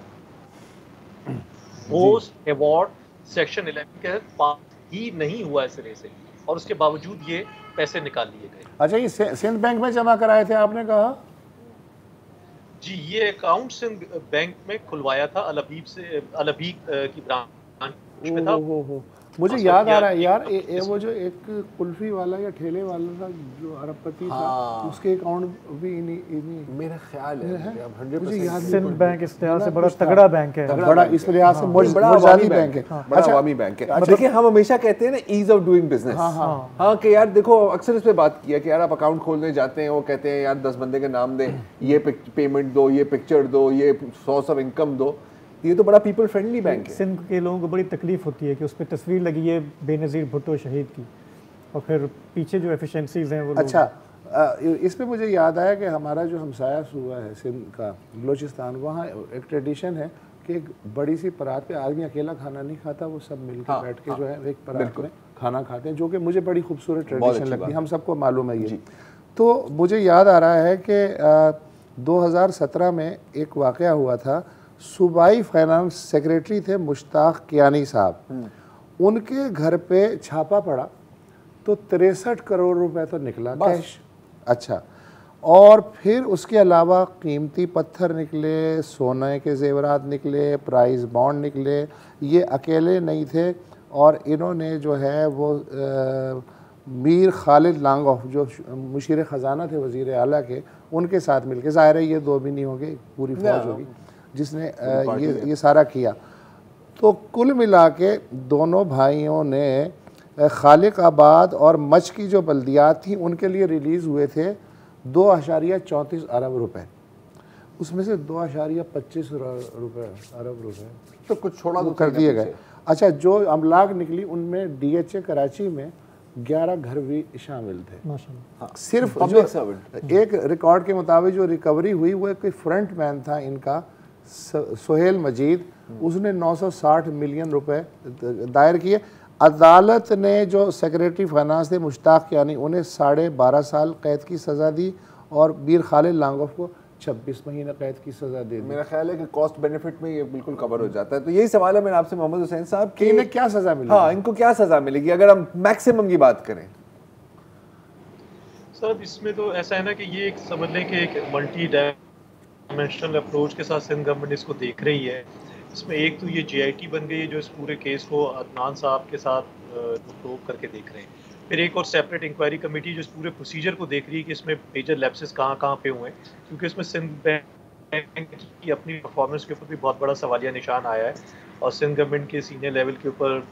वो अवार्ड सेक्शन 11 के तहत पास ही नहीं हुआ इस सिरे से, और उसके बावजूद ये पैसे निकाल लिए गए। अच्छा, ये सिंध बैंक में जमा कराए थे आपने कहा? जी, ये अकाउंट सिंध बैंक में खुलवाया था, अलबीब की ब्रांच में था। मुझे याद आ रहा है यार, वो जो एक कुल्फी वाला या ठेले वाला था जो अरबपति था, उसके अकाउंट भी इन्हीं मेरा ख्याल है 100% सिंध बैंक इस तरह से बड़ा तगड़ा बैंक है, बड़ा इस लिहाज से मुर्जादी बैंक है, बड़ा अवामी बैंक है। देखिए, हम हमेशा कहते हैं ना ईज ऑफ डूइंग बिजनेस। हाँ कि यार देखो, अक्सर इस पे बात किया कि यार आप अकाउंट खोलने जाते हैं, वो कहते हैं यार 10 बंदे के नाम दे, ये पेमेंट दो, ये पिक्चर दो, ये सोर्स ऑफ इनकम दो। ये तो बड़ा पीपल फ्रेंडली बैंक है। सिंध के लोगों को बड़ी तकलीफ होती है कि उस पर तस्वीर लगी है बेनज़ीर भुट्टो शहीद की, और फिर पीछे जो एफिशिएंसीज हैं वो। अच्छा, इस पे मुझे याद आया कि हमारा जो हमसाया सूबा है सिंध का, बलोचिस्तान, वहाँ एक ट्रेडिशन है कि एक बड़ी सी परात पे आदमी अकेला खाना नहीं खाता, वो सब मिलकर बैठ के जो है एक परात में खाना खाते हैं, जो कि मुझे बड़ी खूबसूरत ट्रेडिशन लगती है, हम सबको मालूम है ये। तो मुझे याद आ रहा है कि 2017 में एक वाक़या हुआ था। सूबाई फाइनेंस सेक्रेटरी थे मुश्ताक कियानी साहब, उनके घर पे छापा पड़ा तो 63 करोड़ रुपए तो निकला कैश। अच्छा, और फिर उसके अलावा कीमती पत्थर निकले, सोने के जेवरात निकले, प्राइस बॉन्ड निकले। ये अकेले नहीं थे, और इन्होंने जो है वो मीर खालिद लांगोफ जो मुशीर ख़जाना थे वज़ीर आला के, उनके साथ मिलके, ज़ाहिर है ये दो भी नहीं होंगे, पूरी फौज होगी जिसने ये सारा किया। तो कुल मिला के दोनों भाइयों ने खालिक आबाद और मच की जो बल्दियात थी उनके लिए रिलीज़ हुए थे 2.34 अरब रुपए, उसमें से 2.25 अरब रुपए तो कुछ छोड़ा तो कर दिए गए। अच्छा, जो अमलाक निकली उनमें DHA कराची में 11 घर भी शामिल थे। सिर्फ जो एक रिकॉर्ड के मुताबिक जो रिकवरी हुई वो एक फ्रंट मैन था इनका, सोहेल मजीद, उसने 960 मिलियन रुपए दायर किए। अदालत ने जो सेक्रेटरी फाइनेंस थे मुश्ताक कियानी, उन्हें 12.5 साल कैद की सज़ा दी, और मीर खालिद लांगोफ को 26 महीने कैद की सज़ा दे दी। मेरा ख्याल है कि कॉस्ट बेनिफिट में ये बिल्कुल कवर हो जाता है। तो यही सवाल है मेरा आपसे मोहम्मद हुसैन साहब कि इन्हें क्या सज़ा मिलेगी? हाँ, इनको क्या सज़ा मिलेगी अगर हम मैक्सिमम की बात करें? सर, इसमें तो ऐसा है ना कि ये समझ लें कि एक मल्टी डायमेंशनल अप्रोच के साथ सिंध गवर्नमेंट इसको देख रही है। इसमें एक तो ये JIT बन गई है जो इस पूरे केस को अदनान साहब के साथ प्रोब करके देख रहे हैं। फिर एक और सेपरेट इंक्वायरी कमेटी जो इस पूरे प्रोसीजर को देख रही है कि इसमें मेजर लैप्सेस कहाँ पे हुए हैं, क्योंकि इसमें सिंध बैंक की अपनी परफॉर्मेंस के ऊपर भी बहुत बड़ा सवालिया निशान आया है, और सिंध गवर्नमेंट के सीनियर लेवल के ऊपर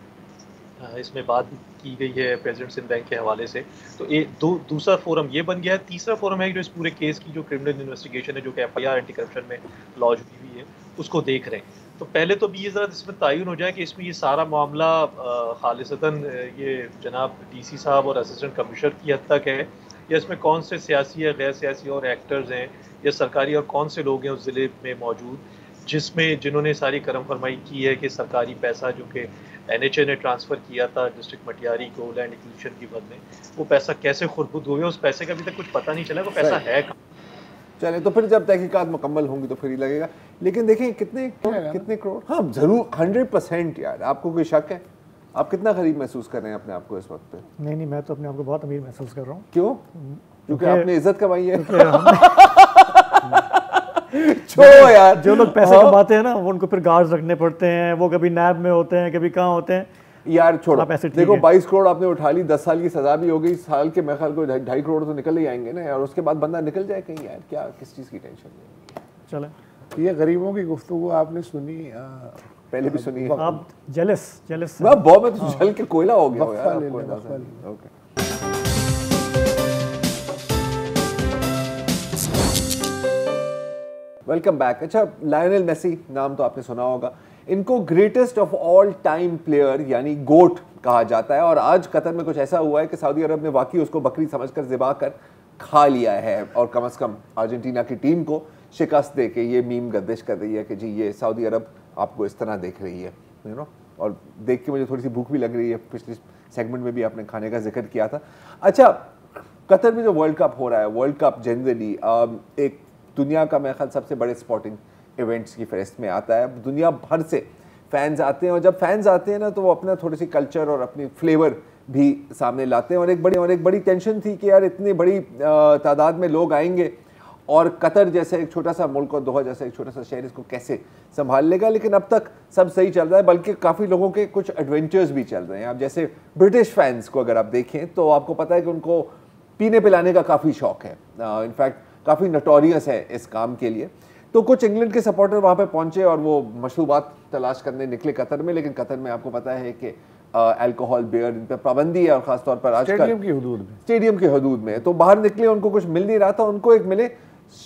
इसमें बात की गई है प्रेसिडेंट सिंध बैंक के हवाले से। तो दूसरा फोरम ये बन गया है। तीसरा फोरम है जो इस पूरे केस की जो क्रिमिनल इन्वेस्टिगेशन है, जो कि FIR एंटी करप्शन में लॉन्च हुई है, उसको देख रहे हैं। तो पहले तो भी ये ज़रा इसमें तयन हो जाए कि इसमें ये सारा मामला खालिसतन ये जनाब DC साहब और असिस्टेंट कमिश्नर की हद तक है, या इसमें कौन से सियासी या गैर सियासी और एक्टर्स हैं या सरकारी और कौन से लोग हैं उस ज़िले में मौजूद जिन्होंने सारी करम फरमाई की है कि सरकारी पैसा जो कि NHA ने ट्रांसफ़र किया था डिस्ट्रिक्ट मटियारी को लैंड एक्विजिशन की मद में, वो पैसा कैसे खुरबुद हुए, उस पैसे का अभी तक कुछ पता नहीं चला, वो पैसा है कहाँ। चले, तो फिर जब तहकीकात मुकम्मल होंगी तो फिर ही लगेगा। लेकिन देखें कितने करोड़, हाँ जरूर 100% यार। आपको कोई शक है? आप कितना गरीब महसूस कर रहे हैं अपने आप को इस वक्त पे? नहीं, मैं तो अपने आप को बहुत अमीर महसूस कर रहा हूँ। क्यों? क्योंकि आपने इज्जत कमाई है। छोड़ो यार, जो लोग पैसे कमाते हैं ना वो उनको फिर गार्ड्स रखने पड़ते हैं, वो कभी नैब में होते हैं, कभी कहाँ होते हैं यार। छोड़ो, देखो 22 करोड़ आपने उठा ली, 10 साल की सजा भी हो गई, साल के मेरे ख्याल को 2.5 करोड़ तो निकल ही आएंगे ना यार, उसके बाद बंदा निकल जाए कहीं यार, क्या किस चीज़ की टेंशन नहीं। चले, ये गरीबों की गुफ्तगू आपने सुनी, पहले भी सुनी है। आप जेलस बहुत में तो जल के कोयला हो गया यार। Okay, welcome back. अच्छा, लायनल मेसी नाम तो आपने सुना होगा, इनको greatest of all time player यानी गोट कहा जाता है, और आज कतर में कुछ ऐसा हुआ है कि सऊदी अरब ने वाकई उसको बकरी समझकर ज़िबा कर खा लिया है, और कम से कम अर्जेंटीना की टीम को शिकस्त दे के ये मीम गर्दिश कर रही है कि जी ये सऊदी अरब आपको इस तरह देख रही है, यू नो। और देख के मुझे थोड़ी सी भूख भी लग रही है, पिछले सेगमेंट में भी आपने खाने का जिक्र किया था। अच्छा, कतर में जो वर्ल्ड कप हो रहा है, वर्ल्ड कप जनरली एक दुनिया का मेरे ख्याल सबसे बड़े स्पोर्टिंग इवेंट्स की फहरिस्त में आता है। दुनिया भर से फैंस आते हैं, और जब फैंस आते हैं ना तो वो अपना थोड़ी सी कल्चर और अपनी फ्लेवर भी सामने लाते हैं, और एक बड़ी टेंशन थी कि यार इतनी बड़ी तादाद में लोग आएंगे और कतर जैसे एक छोटा सा मुल्क और दोहा जैसे एक छोटा सा शहर इसको कैसे संभाल लेगा। लेकिन अब तक सब सही चल रहा है, बल्कि काफ़ी लोगों के कुछ एडवेंचर्स भी चल रहे हैं। अब जैसे ब्रिटिश फैंस को अगर आप देखें तो आपको पता है कि उनको पीने पिलाने का काफ़ी शौक है, इनफैक्ट काफ़ी नटोरियस है इस काम के लिए। तो कुछ इंग्लैंड के सपोर्टर वहाँ पे पहुँचे और वो मशरूबात तलाश करने निकले कतर में, लेकिन कतर में आपको पता है कि अल्कोहल, बियर, इन पर पाबंदी है, और ख़ासतौर पर आजकल स्टेडियम की हदूद में। तो बाहर निकले, उनको कुछ मिल नहीं रहा था, उनको एक मिले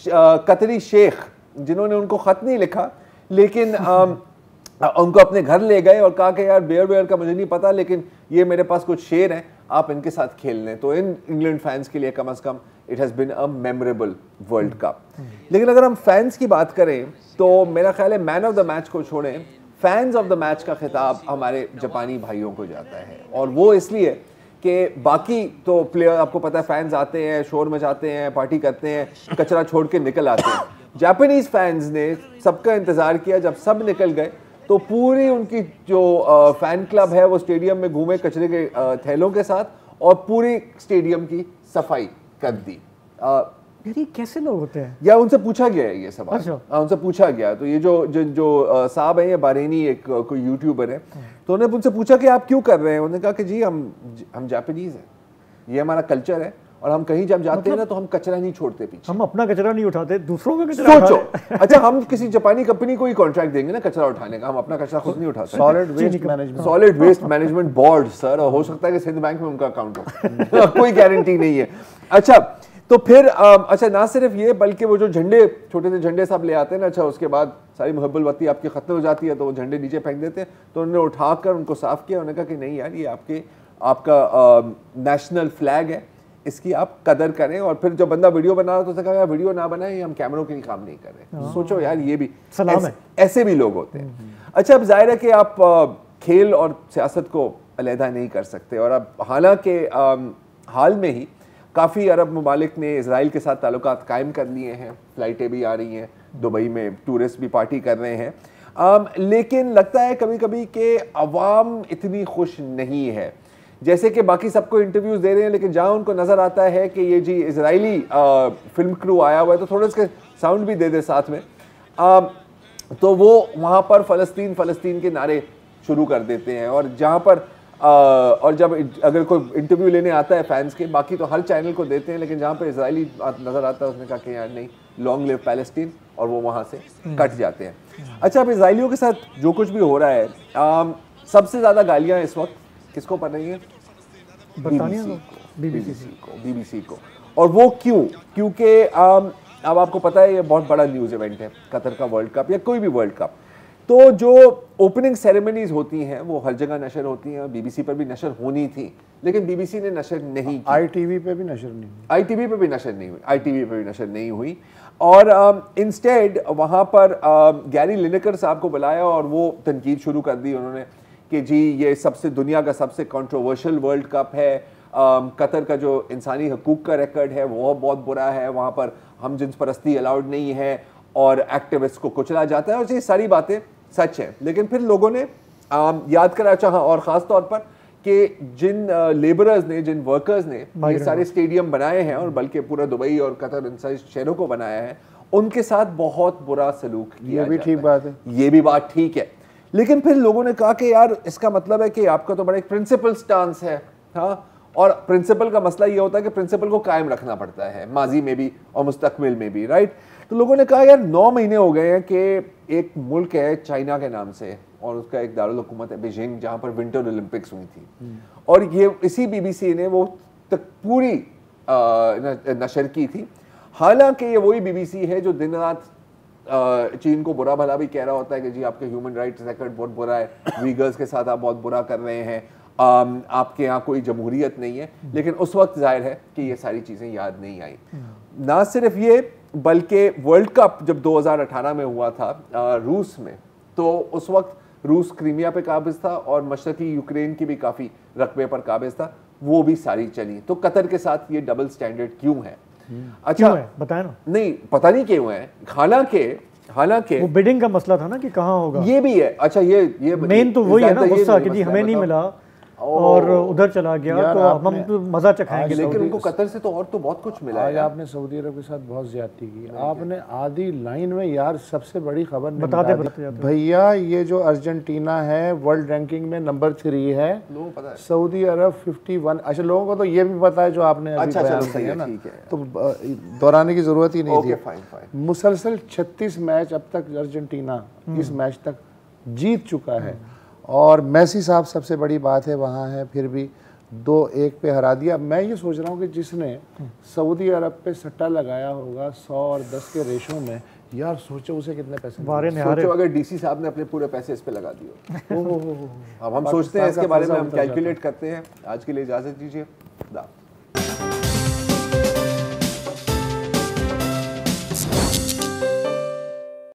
कतरी शेख, जिन्होंने उनको ख़त नहीं लिखा, लेकिन उनको अपने घर ले गए और कहा कि यार बियर का मुझे नहीं पता, लेकिन ये मेरे पास कुछ शेर हैं, आप इनके साथ खेल लें। तो इन इंग्लैंड फैंस के लिए कम से कम it has been a memorable world cup. लेकिन अगर हम फैंस की बात करें तो मेरा ख्याल है मैन ऑफ द मैच को छोड़ें, फैंस ऑफ द मैच का खिताब हमारे जापानी भाइयों को जाता है, और वो इसलिए कि बाकी तो प्लेयर, आपको पता है फैंस आते हैं, शोर मचाते हैं, पार्टी करते हैं, कचरा छोड़ के निकल आते हैं। जापानीज़ फैंस ने सबका इंतज़ार किया, जब सब निकल गए तो पूरी उनकी जो फैन क्लब है वो स्टेडियम में घूमे कचरे के थैलों के साथ, और पूरी स्टेडियम की सफाई कर दी। ये कैसे लोग होते हैं? या उनसे पूछा गया है ये सवाल। अच्छा। उनसे पूछा गया, तो ये जो साहब हैं, ये बारेनी एक कोई यूट्यूबर है, तो उन्होंने उनसे पूछा कि आप क्यों कर रहे हैं। उन्होंने कहा कि जी हम जापानीज हैं, ये हमारा कल्चर है, और हम कहीं जब जाते हैं ना तो हम कचरा नहीं छोड़ते पीछे, हम अपना कचरा नहीं उठाते, दूसरों का कचरा सोचो। अच्छा, हम किसी जापानी कंपनी को ही कॉन्ट्रैक्ट देंगे ना कचरा उठाने का, हम अपना कचरा खुद नहीं उठाते। Solid waste management board sir, हो सकता है कि सिंध बैंक में उनका अकाउंट हो कोई गारंटी नहीं है। अच्छा, तो फिर अच्छा ना सिर्फ ये, बल्कि वो जो झंडे, छोटे से झंडे सब ले आते हैं ना, अच्छा उसके बाद सारी मुहब्बल बत्ती आपकी खत्म हो जाती है, तो वो झंडे नीचे फेंक देते हैं। तो उन्होंने उठाकर उनको साफ किया, उन्होंने कहा कि नहीं यार, ये आपका नेशनल फ्लैग है, इसकी आप कदर करें। और फिर जब बंदा वीडियो बना रहा तो उसने कहा यार वीडियो ना बनाए, हम कैमरों के लिए काम नहीं कर रहे। सोचो यार, ये भी ऐसे भी लोग होते हैं। अच्छा, अब जाहिर है कि आप खेल और सियासत को अलहदा नहीं कर सकते, और अब हालांकि हाल में ही काफ़ी अरब ममालिक ने इजराइल के साथ ताल्लुकात कायम कर लिए हैं, फ़्लाइटें भी आ रही हैं, दुबई में टूरिस्ट भी पार्टी कर रहे हैं। लेकिन लगता है कभी कभी कि अवाम इतनी खुश नहीं है, जैसे कि बाकी सबको इंटरव्यूज़ दे रहे हैं, लेकिन जहाँ उनको नज़र आता है कि ये जी इजरायली फिल्म क्रू आया हुआ है, तो थोड़ा इसके साउंड भी दे दे साथ में, तो वो वहाँ पर फ़लस्तीन के नारे शुरू कर देते हैं। और जहाँ पर और जब अगर कोई इंटरव्यू लेने आता है फैंस के, बाकी तो हर चैनल को देते हैं, लेकिन जहाँ पर इजरायली नज़र आता है उसने कहा कि यार नहीं, लॉन्ग लिव पैलेस्टीन, और वो वहाँ से कट जाते हैं। अच्छा, अब इजरायलियों के साथ जो कुछ भी हो रहा है, सबसे ज़्यादा गालियाँ इस वक्त किसको पड़ रही है? बीबीसी को। और वो क्योंकि अब आपको पता है ये बहुत बड़ा न्यूज़ इवेंट है, कतर का वर्ल्ड कप या कोई भी वर्ल्ड कप। तो जो ओपनिंग सेरेमनीज होती हैं वो हर जगह नशर होती हैं, बीबीसी पर भी नशर होनी थी, लेकिन बीबीसी ने नशर नहीं की। आईटीवी पे भी नशर नहीं हुई, आईटीवी पे भी नशर नहीं हुई। और इंस्टेड वहाँ पर गैरी लिनेकर साहब को बुलाया और वो तनकीद शुरू कर दी उन्होंने कि जी ये दुनिया का सबसे कंट्रोवर्शियल वर्ल्ड कप है, कतर का जो इंसानी हकूक़ का रिकॉर्ड है वो बहुत बुरा है, वहाँ पर हम जिन्स परस्ती अलाउड नहीं है और एक्टिविस्ट को कुचला जाता है, और ये सारी बातें सच है। लेकिन फिर लोगों ने याद करा चाहा, और ख़ास तौर पर कि जिन लेबरर्स ने, जिन वर्कर्स ने ये सारे स्टेडियम बनाए हैं, और बल्कि पूरा दुबई और कतर इन सारे शहरों को बनाया है, उनके साथ बहुत बुरा सलूक किया ये भी जाता ठीक बात है, ये भी बात ठीक है। लेकिन फिर लोगों ने कहा कि यार इसका मतलब है कि आपका तो बड़ा एक प्रिंसिपल स्टांस है, हाँ, और प्रिंसिपल का मसला ये होता है कि प्रिंसिपल को कायम रखना पड़ता है माजी में भी और मुस्तकबिल में भी, राइट। तो लोगों ने कहा यार 9 महीने हो गए हैं कि एक मुल्क है चाइना के नाम से और उसका एक दारुल हुकूमत है बीजिंग, जहाँ पर विंटर ओलंपिक्स हुई थी, और ये इसी BBC ने वो तक पूरी नशर की थी। हालांकि ये वही BBC है जो दिन रात चीन को बुरा भला भी कह रहा होता है कि जी आपके ह्यूमन राइट्स रिकॉर्ड बहुत बुरा है, वीगर्स के साथ आप बहुत बुरा कर रहे हैं, आपके यहाँ कोई जमहूरियत नहीं है। लेकिन उस वक्त जाहिर है कि ये सारी चीज़ें याद नहीं आई। ना सिर्फ ये, बल्कि वर्ल्ड कप जब 2018 में हुआ था रूस में, तो उस वक्त रूस क्रीमिया पे काबिज था और मशरकी यूक्रेन की भी काफ़ी रकबे पर काबिज था, वो भी सारी चली। तो कतर के साथ ये डबल स्टैंडर्ड क्यों है? अच्छा क्यों है बताया ना, नहीं पता नहीं क्यों है। हालांकि वो बिडिंग का मसला था ना कि कहाँ होगा, ये भी है। अच्छा ये मेन तो वही है ना, गुस्सा कि जी हमें नहीं मिला और उधर चला गया, तो हम तो मजा चखाएंगे। लेकिन उनको कतर से तो और तो बहुत कुछ मिला है। आपने सऊदी अरब के साथ बहुत ज्यादती की, आपने आधी लाइन में यार सबसे बड़ी खबर बताते भैया, ये जो अर्जेंटीना है वर्ल्ड रैंकिंग में नंबर 3 है, सऊदी अरब 51। अच्छा लोगों को तो ये भी पता है जो आपने अभी बयान किया है ना, तो दोहराने की जरूरत ही नहीं थी। मुसलसल 36 मैच अब तक अर्जेंटीना इस मैच तक जीत चुका है, और मेसी साहब सबसे बड़ी बात है वहाँ है, फिर भी 2-1 पे हरा दिया। मैं ये सोच रहा हूँ कि जिसने सऊदी अरब पे सट्टा लगाया होगा 100 और 10 के रेशो में, यार सोचो उसे कितने पैसे सोचो अगर DC साहब ने अपने पूरे पैसे इस पे लगा दिए। अब हम सोचते हैं इसके बारे में, हम कैलकुलेट करते हैं। आज के लिए इजाज़त दीजिए।